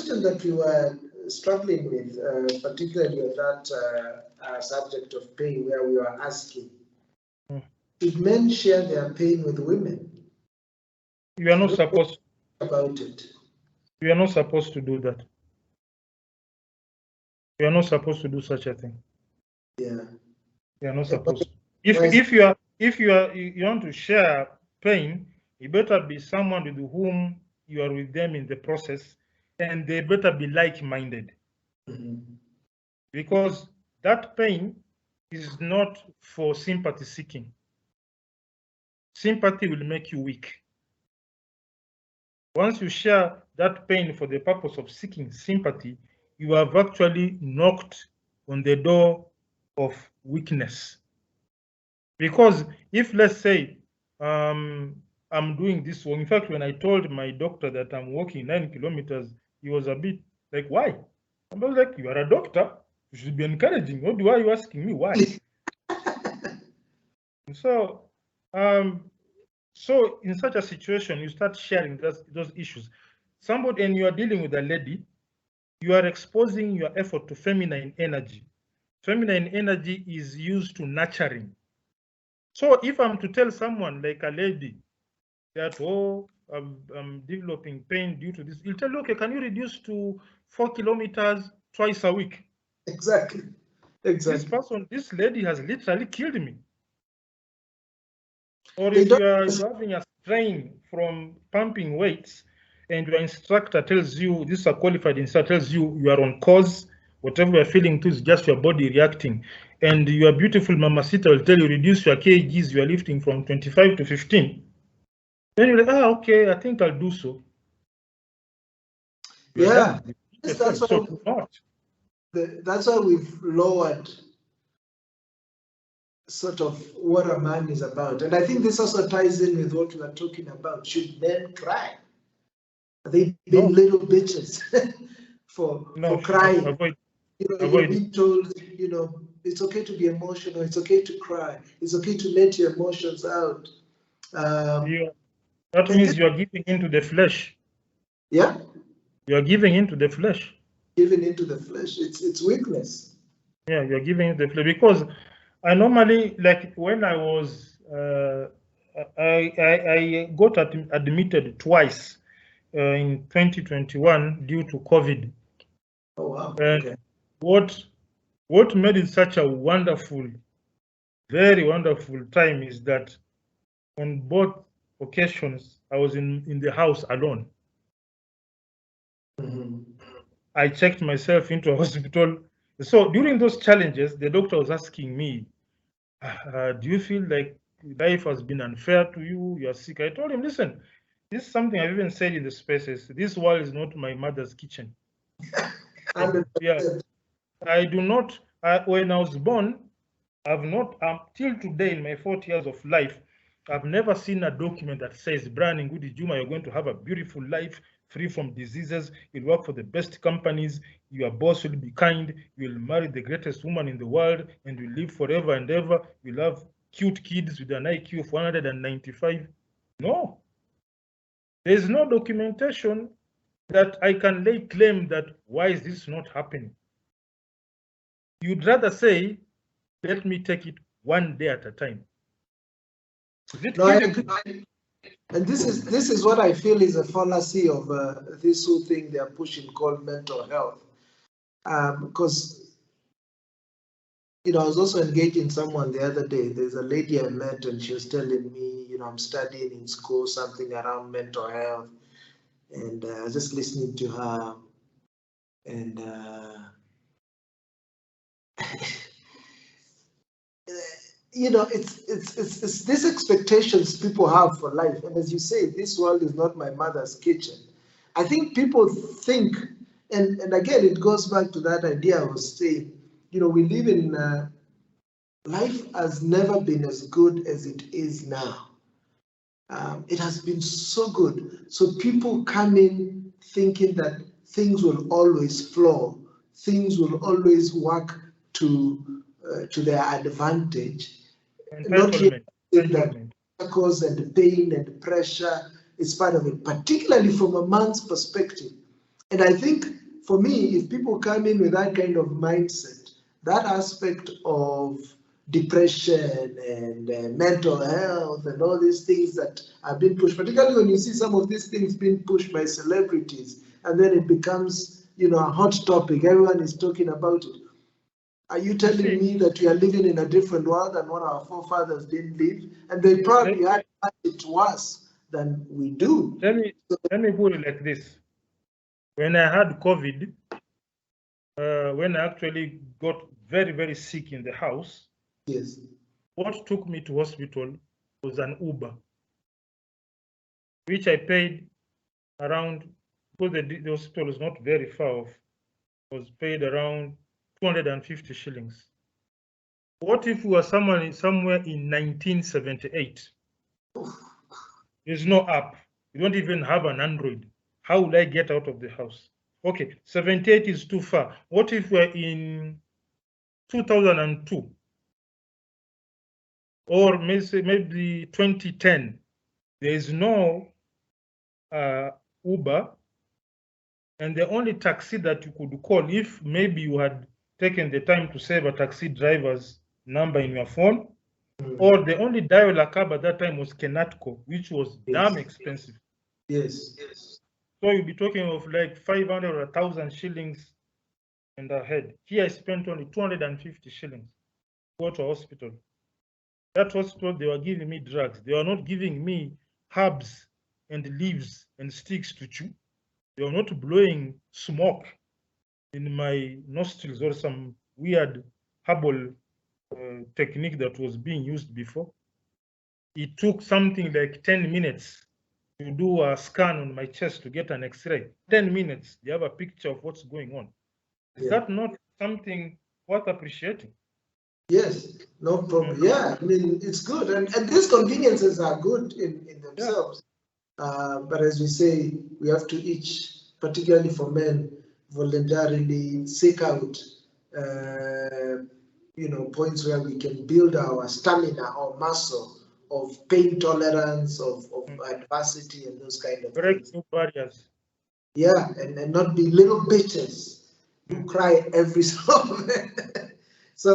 question that we were struggling with, particularly on that subject of pain, where we were asking, should men share their pain with women? You are not supposed about it. You are not supposed to do that. You are not supposed to do such a thing. Yeah. You are not supposed to. If you want to share pain, you better be someone with whom you are with them in the process, and they better be like-minded. Because that pain is not for sympathy seeking. Sympathy will make you weak. Once you share that pain for the purpose of seeking sympathy, you have actually knocked on the door of weakness. Because if, let's say, I'm doing this, well, in fact, when I told my doctor that I'm walking 9 kilometers, he was a bit like, why? I was like, you are a doctor, you should be encouraging. Why are you asking me why? So, so in such a situation, you start sharing those issues. Somebody, and you are dealing with a lady, you are exposing your effort to feminine energy. Feminine energy is used to nurturing. So if I'm to tell someone like a lady that, oh, I'm developing pain due to this, he'll tell you, okay, can you reduce to 4 kilometers twice a week? Exactly. This lady has literally killed me. Or if you are having a strain from pumping weights and your instructor tells you, this is a qualified instructor, tells you you are on course, whatever you're feeling to is just your body reacting. And your beautiful mamacita will tell you reduce your kgs you are lifting from 25 to 15. Then you're like, okay, I think I'll do so. Yeah, that's why we've lowered sort of what a man is about. And I think this also ties in with what we are talking about. Should men cry? Are they being little bitches for crying? You're being told, it's okay to be emotional, it's okay to cry, it's okay to let your emotions out. That means you're giving into the flesh. Yeah? You're giving into the flesh. Giving into the flesh, it's weakness. Yeah, you're giving into the flesh. Because I normally, like when I was, I got admitted twice in 2021 due to COVID. Oh, wow. And what made it such a wonderful, very wonderful time is that on both occasions, I was in the house alone. I checked myself into a hospital. So during those challenges, the doctor was asking me, do you feel like life has been unfair to you? You're sick. I told him, listen, this is something I've even said in the spaces. This world is not my mother's kitchen. Yeah, I do not, when I was born, I've not, till today in my 40 years of life, I've never seen a document that says, Brian Ngudi Juma, you're going to have a beautiful life, free from diseases, you'll work for the best companies, your boss will be kind, you'll marry the greatest woman in the world, and you'll live forever and ever, you'll have cute kids with an IQ of 195. No. There's no documentation that I can lay claim that, why is this not happening? You'd rather say, let me take it one day at a time. And this is what I feel is a fallacy of this whole thing they are pushing called mental health. Because, I was also engaging someone the other day. There's a lady I met and she was telling me, I'm studying in school something around mental health. And I was just listening to her. And it's these expectations people have for life. And as you say, this world is not my mother's kitchen. I think people think, and again, it goes back to that idea I was saying, we live in, life has never been as good as it is now. It has been so good. So people come in thinking that things will always flow, things will always work to their advantage. Not that cause and the pain and the pressure is part of it, particularly from a man's perspective. And I think for me, if people come in with that kind of mindset, that aspect of depression and mental health and all these things that have been pushed, particularly when you see some of these things being pushed by celebrities, and then it becomes, a hot topic. Everyone is talking about it. Are you telling me that we are living in a different world than what our forefathers didn't live? And they probably had it worse than we do. Let me put it like this. When I had COVID, when I actually got very, very sick in the house, yes, what took me to hospital was an Uber, which I paid around, because the hospital is not very far off, was paid around 250 shillings. What if we were somewhere in 1978? There's no app. You don't even have an Android. How will I get out of the house? Okay, 78 is too far. What if we're in 2002? Or maybe 2010? There is no Uber, and the only taxi that you could call, if maybe you had taken the time to save a taxi driver's number in your phone, or the only dial-a cab at that time was Kenatco, which was damn expensive. Yes. So you'll be talking of like 500 or 1,000 shillings in the head. Here I spent only 250 shillings to go to a hospital. That hospital, they were giving me drugs. They were not giving me herbs and leaves and sticks to chew. They were not blowing smoke in my nostrils or some weird herbal technique that was being used before. It took something like 10 minutes to do a scan on my chest to get an X-ray. 10 minutes, you have a picture of what's going on. Is that not something worth appreciating? Yes, no problem. Yeah, I mean, it's good. And these conveniences are good in themselves. Yeah. But as we say, we have to each, particularly for men, voluntarily seek out, points where we can build our stamina or muscle of pain tolerance, of adversity and those kind of things. Break barriers. Yeah, and not be little bitches who cry every so. So